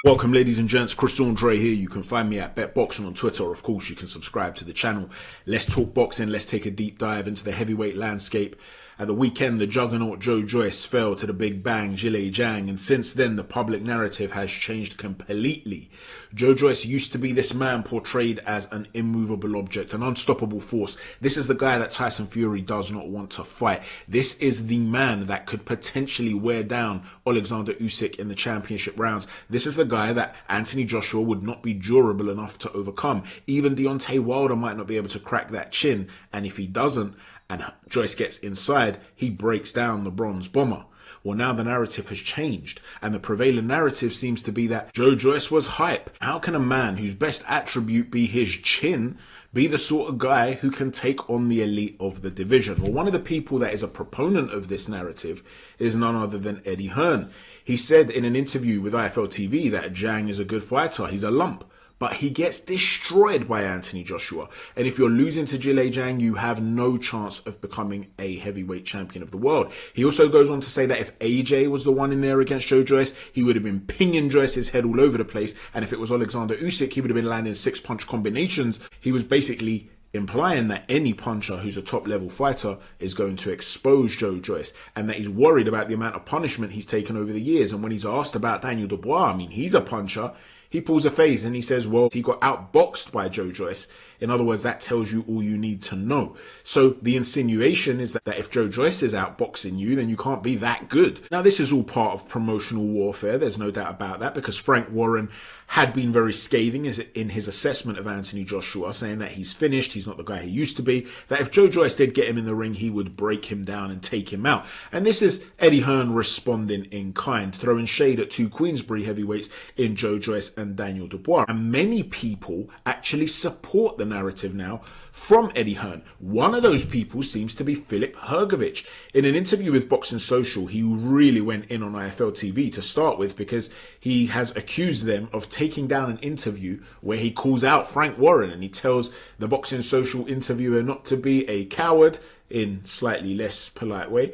Welcome ladies and gents, Chris Andre here. You can find me at BetBoxing on Twitter, or of course you can subscribe to the channel. Let's talk boxing, let's take a deep dive into the heavyweight landscape. At the weekend, the juggernaut Joyce fell to the big bang Zhilei Zhang, and since then the public narrative has changed completely. Joyce used to be this man portrayed as an immovable object, an unstoppable force. This is the guy that Tyson Fury does not want to fight. This is the man that could potentially wear down Alexander Usyk in the championship rounds. This is the guy that Anthony Joshua would not be durable enough to overcome. Even Deontay Wilder might not be able to crack that chin, and if he doesn't, and Joyce gets inside, he breaks down the bronze bomber. Well, now the narrative has changed, and the prevailing narrative seems to be that Joyce was hype. How can a man whose best attribute be his chin be the sort of guy who can take on the elite of the division? Well, one of the people that is a proponent of this narrative is none other than Hearn. He said in an interview with IFL TV that Zhang is a good fighter, he's a lump. But he gets destroyed by Anthony Joshua. And if you're losing to Zhilei Zhang, you have no chance of becoming a heavyweight champion of the world. He also goes on to say that if AJ was the one in there against Joyce, he would have been pinging Joyce's head all over the place. And if it was Alexander Usyk, he would have been landing 6-punch combinations. He was basically implying that any puncher who's a top-level fighter is going to expose Joyce, and that he's worried about the amount of punishment he's taken over the years. And when he's asked about Daniel Dubois, I mean, he's a puncher, he pulls a face and he says, well, he got outboxed by Joyce. In other words, that tells you all you need to know. So the insinuation is that if Joyce is outboxing you, then you can't be that good. Now, this is all part of promotional warfare. There's no doubt about that, because Frank Warren had been very scathing in his assessment of Anthony Joshua, saying that he's finished, he's not the guy he used to be, that if Joyce did get him in the ring, he would break him down and take him out. And this is Hearn responding in kind, throwing shade at two Queensberry heavyweights in Joyce and Daniel Dubois. And many people actually support the narrative now from Hearn. One of those people seems to be Hergovic. In an interview with Boxing Social, he really went in on IFL TV to start with, because he has accused them of taking down an interview where he calls out Frank Warren, and he tells the Boxing Social interviewer not to be a coward, in slightly less polite way,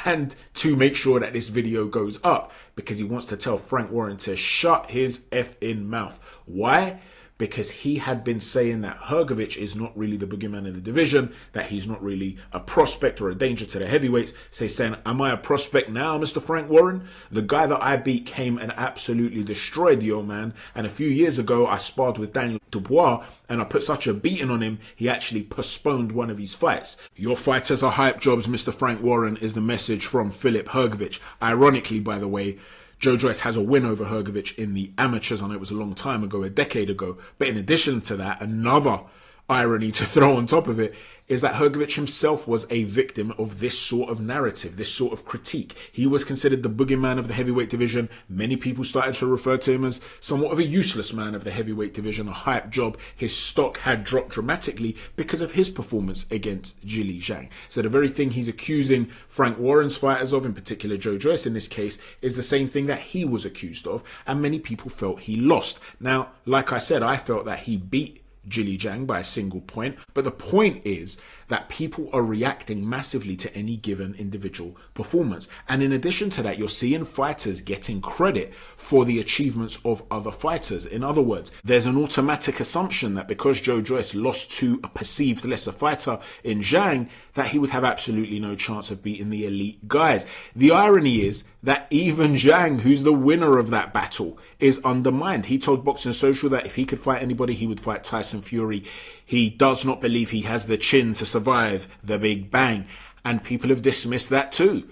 and to make sure that this video goes up, because he wants to tell Frank Warren to shut his effing mouth. Why? Because he had been saying that Hergovic is not really the boogeyman in the division, that he's not really a prospect or a danger to the heavyweights. So he's saying, am I a prospect now, Mr. Frank Warren? The guy that I beat came and absolutely destroyed the old man. And a few years ago, I sparred with Daniel Dubois, and I put such a beating on him, he actually postponed one of his fights. Your fighters are hype jobs, Mr. Frank Warren, is the message from Hergovic. Ironically, by the way, Joyce has a win over Hergovic in the amateurs. I know it was a long time ago, a decade ago. But in addition to that, another irony to throw on top of it is that Hergovic himself was a victim of this sort of narrative, this sort of critique. He was considered the boogeyman of the heavyweight division. Many people started to refer to him as somewhat of a useless man of the heavyweight division, a hype job. His stock had dropped dramatically because of his performance against Zhilei Zhang. So the very thing he's accusing Frank Warren's fighters of, in particular Joyce in this case, is the same thing that he was accused of, and many people felt he lost. Now, like I said, I felt that he beat Zhilei Zhang by a single point, but the point is that people are reacting massively to any given individual performance. And in addition to that, you're seeing fighters getting credit for the achievements of other fighters. In other words, there's an automatic assumption that because Joyce lost to a perceived lesser fighter in Zhang, that he would have absolutely no chance of beating the elite guys. The irony is that even Zhang, who's the winner of that battle, is undermined. He told Boxing Social that if he could fight anybody, he would fight Tyson Fury. He does not believe he has the chin to survive the big bang, and people have dismissed that too.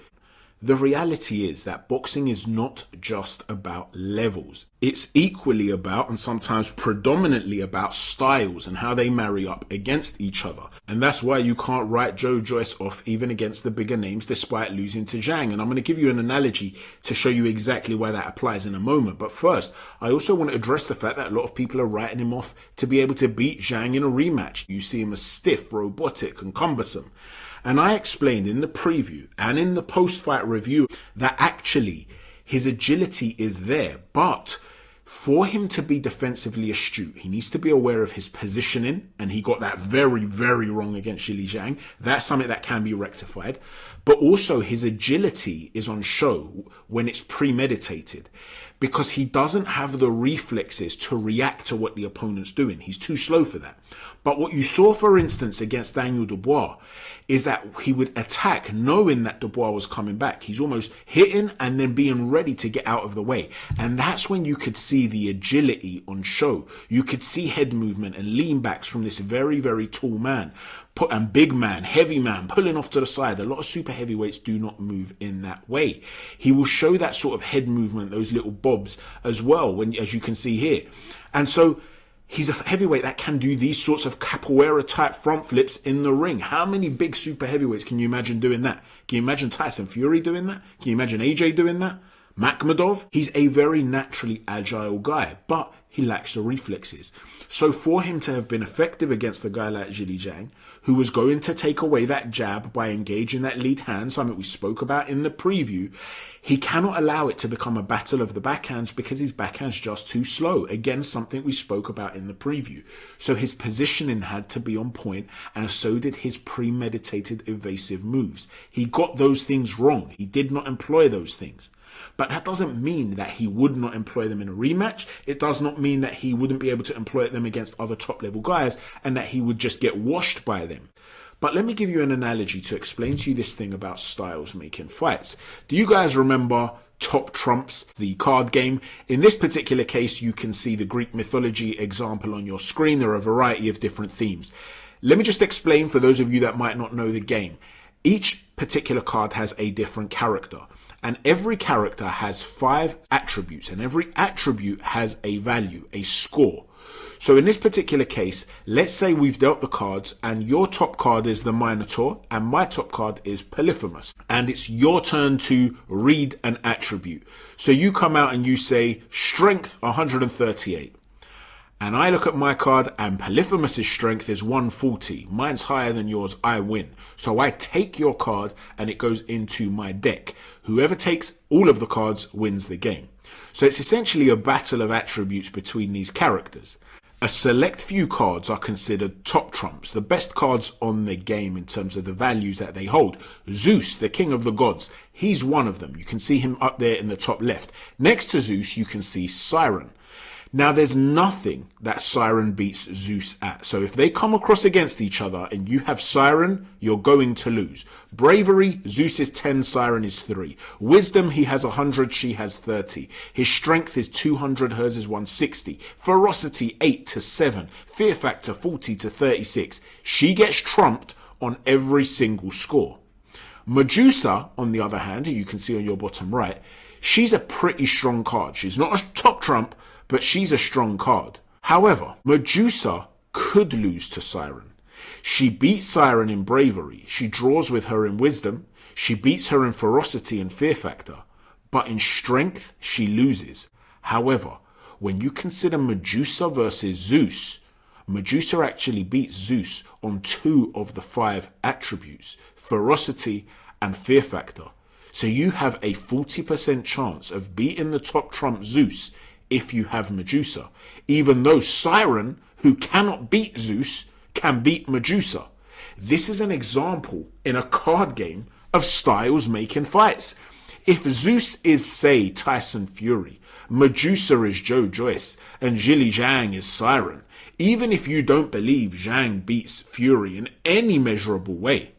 The reality is that boxing is not just about levels. It's equally about, and sometimes predominantly about, styles and how they marry up against each other. And that's why you can't write Joyce off even against the bigger names despite losing to Zhang. And I'm going to give you an analogy to show you exactly why that applies in a moment. But first, I also want to address the fact that a lot of people are writing him off to be able to beat Zhang in a rematch. You see him as stiff, robotic and cumbersome. And I explained in the preview and in the post-fight review that actually his agility is there, but for him to be defensively astute, he needs to be aware of his positioning, and he got that very, very wrong against Zhilei Zhang. That's something that can be rectified. But also his agility is on show when it's premeditated. because he doesn't have the reflexes to react to what the opponent's doing. He's too slow for that. But what you saw, for instance, against Daniel Dubois is that he would attack knowing that Dubois was coming back. He's almost hitting and then being ready to get out of the way. And that's when you could see the agility on show. You could see head movement and lean backs from this very, very tall man. And big man, heavy man, pulling off to the side. A lot of super heavyweights do not move in that way. He will show that sort of head movement, those little bobs as well, as you can see here. And so he's a heavyweight that can do these sorts of capoeira type front flips in the ring. How many big super heavyweights can you imagine doing that? Can you imagine Tyson Fury doing that? Can you imagine AJ doing that? Makhmudov? He's a very naturally agile guy, but he lacks the reflexes. So for him to have been effective against a guy like Zhang, who was going to take away that jab by engaging that lead hand, something we spoke about in the preview, he cannot allow it to become a battle of the backhands because his backhand's just too slow. Again, something we spoke about in the preview. So his positioning had to be on point, and so did his premeditated evasive moves. He got those things wrong. He did not employ those things. But that doesn't mean that he would not employ them in a rematch. It does not mean that he wouldn't be able to employ them against other top level guys and that he would just get washed by them. But let me give you an analogy to explain to you this thing about styles making fights. Do you guys remember Top Trumps, the card game? In this particular case, you can see the Greek mythology example on your screen. There are a variety of different themes. Let me just explain for those of you that might not know the game. Each particular card has a different character. And every character has 5 attributes, and every attribute has a value, a score. So in this particular case, let's say we've dealt the cards and your top card is the Minotaur and my top card is Polyphemus. And it's your turn to read an attribute. So you come out and you say strength 138. And I look at my card and Polyphemus's strength is 140. Mine's higher than yours, I win. So I take your card and it goes into my deck. Whoever takes all of the cards wins the game. So it's essentially a battle of attributes between these characters. A select few cards are considered top trumps, the best cards on the game in terms of the values that they hold. Zeus, the king of the gods, he's one of them. You can see him up there in the top left. Next to Zeus, you can see Siren. Now, there's nothing that Siren beats Zeus at. So if they come across against each other and you have Siren, you're going to lose. Bravery, Zeus is 10, Siren is 3. Wisdom, he has 100, she has 30. His strength is 200, hers is 160. Ferocity, 8 to 7. Fear factor, 40 to 36. She gets trumped on every single score. Medusa, on the other hand, who you can see on your bottom right, she's a pretty strong card. She's not a top trump, but she's a strong card. However, Medusa could lose to Siren. She beats Siren in bravery. She draws with her in wisdom. She beats her in ferocity and fear factor. But in strength, she loses. However, when you consider Medusa versus Zeus, Medusa actually beats Zeus on 2 of the 5 attributes, ferocity and fear factor. So you have a 40% chance of beating the top trump Zeus if you have Medusa, even though Siren, who cannot beat Zeus, can beat Medusa. This is an example in a card game of styles making fights. If Zeus is, say, Tyson Fury, Medusa is Joyce, and Zhang is Siren, even if you don't believe Zhang beats Fury in any measurable way,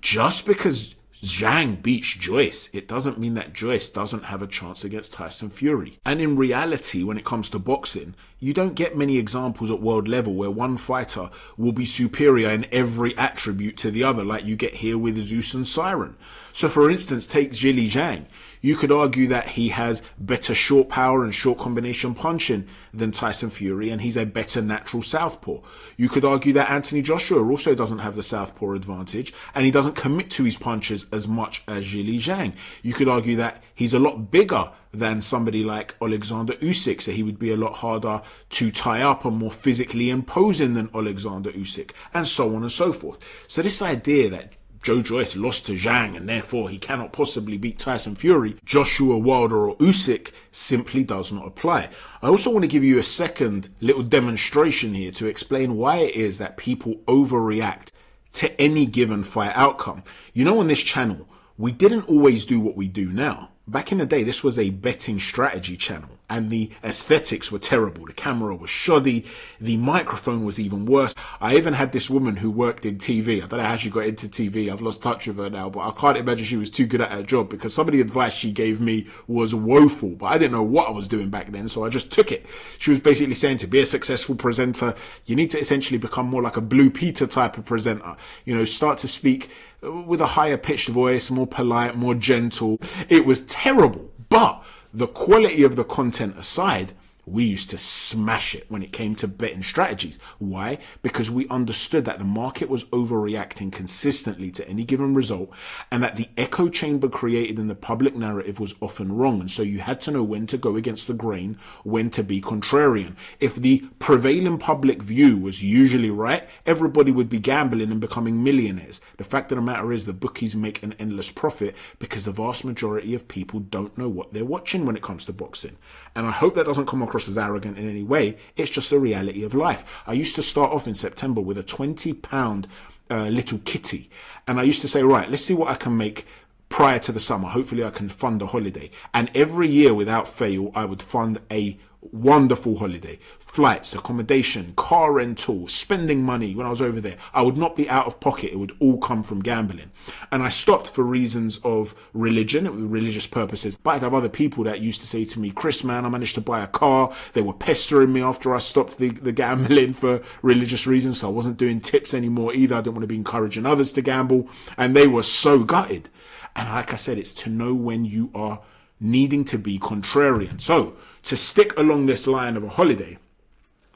just because Zhang beats Joyce, it doesn't mean that Joyce doesn't have a chance against Tyson Fury. And in reality, when it comes to boxing, you don't get many examples at world level where one fighter will be superior in every attribute to the other, like you get here with Zeus and Siren. So for instance, take Zhang. You could argue that he has better short power and short combination punching than Tyson Fury, and he's a better natural southpaw. You could argue that Anthony Joshua also doesn't have the southpaw advantage, and he doesn't commit to his punches as much as Zhang. You could argue that he's a lot bigger than somebody like Alexander Usyk, so he would be a lot harder to tie up and more physically imposing than Alexander Usyk, and so on and so forth. So this idea that Joyce lost to Zhang and therefore he cannot possibly beat Tyson Fury, Joshua, Wilder or Usyk simply does not apply. I also want to give you a second little demonstration here to explain why it is that people overreact to any given fight outcome. You know, on this channel, we didn't always do what we do now. Back in the day, this was a betting strategy channel, and the aesthetics were terrible. The camera was shoddy. The microphone was even worse. I even had this woman who worked in TV. I don't know how she got into TV. I've lost touch with her now, but I can't imagine she was too good at her job, because some of the advice she gave me was woeful, but I didn't know what I was doing back then, so I just took it. She was basically saying, to be a successful presenter, you need to essentially become more like a Blue Peter type of presenter. You know, start to speak with a higher pitched voice, more polite, more gentle. It was terrible, but the quality of the content aside, we used to smash it when it came to betting strategies. Why? Because we understood that the market was overreacting consistently to any given result, and that the echo chamber created in the public narrative was often wrong. And so you had to know when to go against the grain, when to be contrarian. If the prevailing public view was usually right, everybody would be gambling and becoming millionaires. The fact of the matter is, the bookies make an endless profit because the vast majority of people don't know what they're watching when it comes to boxing. And I hope that doesn't come across as arrogant in any way. It's just the reality of life. I used to start off in September with a £20 little kitty, and I used to say, right, let's see what I can make prior to the summer. Hopefully I can fund a holiday. And every year without fail, I would fund a wonderful holiday. Flights, accommodation, car rental, spending money when I was over there. I would not be out of pocket. It would all come from gambling. And I stopped for reasons of religion, religious purposes. But I'd have other people that used to say to me, Chris, man, I managed to buy a car. They were pestering me after I stopped the gambling for religious reasons. So I wasn't doing tips anymore either. I didn't want to be encouraging others to gamble. And they were so gutted. And like I said, it's to know when you are needing to be contrarian. So to stick along this line of a holiday,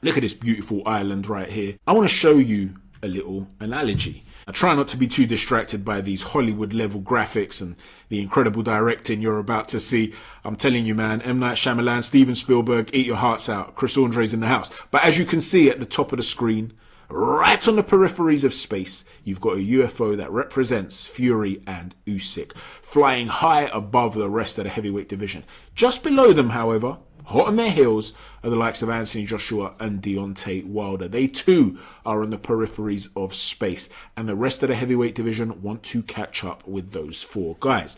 look at this beautiful island right here. I want to show you a little analogy. I try not to be too distracted by these Hollywood level graphics and the incredible directing you're about to see. I'm telling you, man, M. Night Shyamalan, Steven Spielberg, eat your hearts out. Chris Andre's in the house. But as you can see at the top of the screen, right on the peripheries of space, you've got a UFO that represents Fury and Usyk, flying high above the rest of the heavyweight division. Just below them, however, hot on their heels, are the likes of Anthony Joshua and Deontay Wilder. They too are on the peripheries of space, and the rest of the heavyweight division want to catch up with those four guys.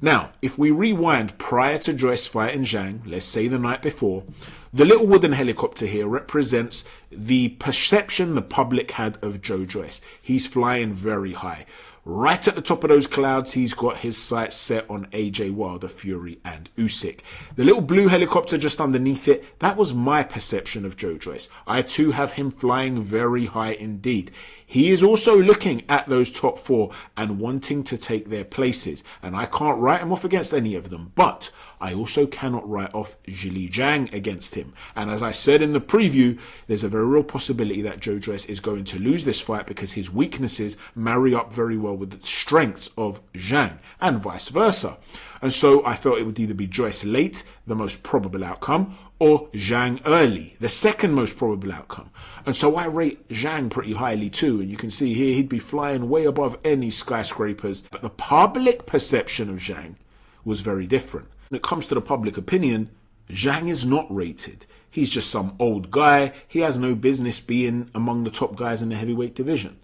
Now, if we rewind prior to Joyce fighting Zhang, let's say the night before, the little wooden helicopter here represents the perception the public had of Joe Joyce. He's flying very high. Right at the top of those clouds, he's got his sights set on AJ Wilder, Fury and Usyk. The little blue helicopter just underneath it, that was my perception of Joe Joyce. I too have him flying very high indeed. He is also looking at those top four and wanting to take their places. And I can't write him off against any of them. But I also cannot write off Zhang against him. And as I said in the preview, there's a very real possibility that Joe Joyce is going to lose this fight because his weaknesses marry up very well with the strengths of Zhang, and vice versa. And so I felt it would either be Joyce late, the most probable outcome, or Zhang early, the second most probable outcome. And so I rate Zhang pretty highly too. And you can see here he'd be flying way above any skyscrapers. But the public perception of Zhang was very different. When it comes to the public opinion, Zhang is not rated. He's just some old guy. He has no business being among the top guys in the heavyweight division.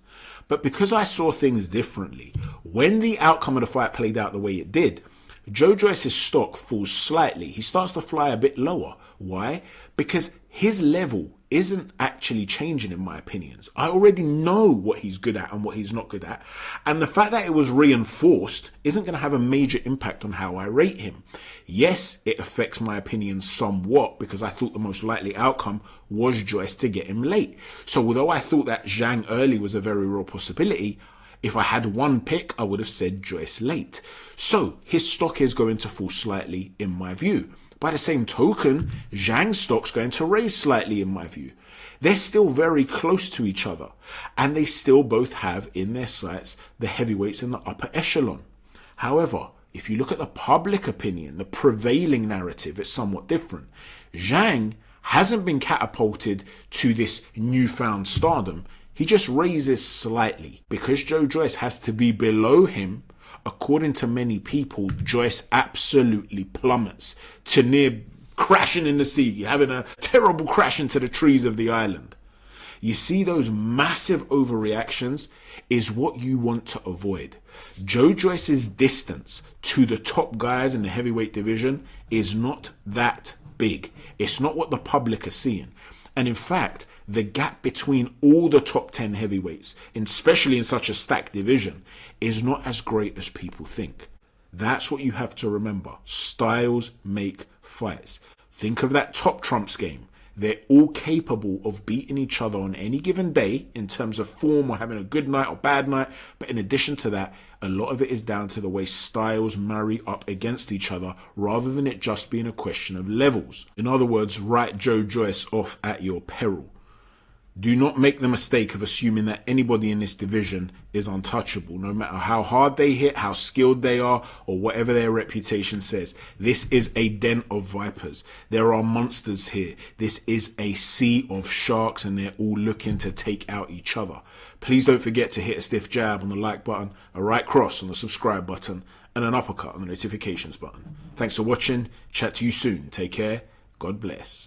But because I saw things differently, when the outcome of the fight played out the way it did, Joe Joyce's stock falls slightly. He starts to fly a bit lower. Why? Because his level isn't actually changing, in my opinions. I already know what he's good at and what he's not good at. And the fact that it was reinforced isn't going to have a major impact on how I rate him. Yes, it affects my opinion somewhat because I thought the most likely outcome was Joyce to get him late. So although I thought that Zhang early was a very real possibility, if I had one pick, I would have said Joyce late. So his stock is going to fall slightly in my view. By the same token, Zhang's stock's going to raise slightly in my view. They're still very close to each other, and they still both have in their sights the heavyweights in the upper echelon. However, if you look at the public opinion, the prevailing narrative, it's somewhat different. Zhang hasn't been catapulted to this newfound stardom. He just raises slightly. Because Joe Joyce has to be below him, according to many people, Joyce absolutely plummets to near crashing in the sea, having a terrible crash into the trees of the island. You see, those massive overreactions is what you want to avoid. Joe Joyce's distance to the top guys in the heavyweight division is not that big. It's not what the public are seeing. And in fact, the gap between all the top 10 heavyweights, especially in such a stacked division, is not as great as people think. That's what you have to remember. Styles make fights. Think of that top trumps game. They're all capable of beating each other on any given day in terms of form or having a good night or bad night. But in addition to that, a lot of it is down to the way styles marry up against each other rather than it just being a question of levels. In other words, write Joe Joyce off at your peril. Do not make the mistake of assuming that anybody in this division is untouchable, no matter how hard they hit, how skilled they are, or whatever their reputation says. This is a den of vipers. There are monsters here. This is a sea of sharks, and they're all looking to take out each other. Please don't forget to hit a stiff jab on the like button, a right cross on the subscribe button, and an uppercut on the notifications button. Thanks for watching. Chat to you soon. Take care. God bless.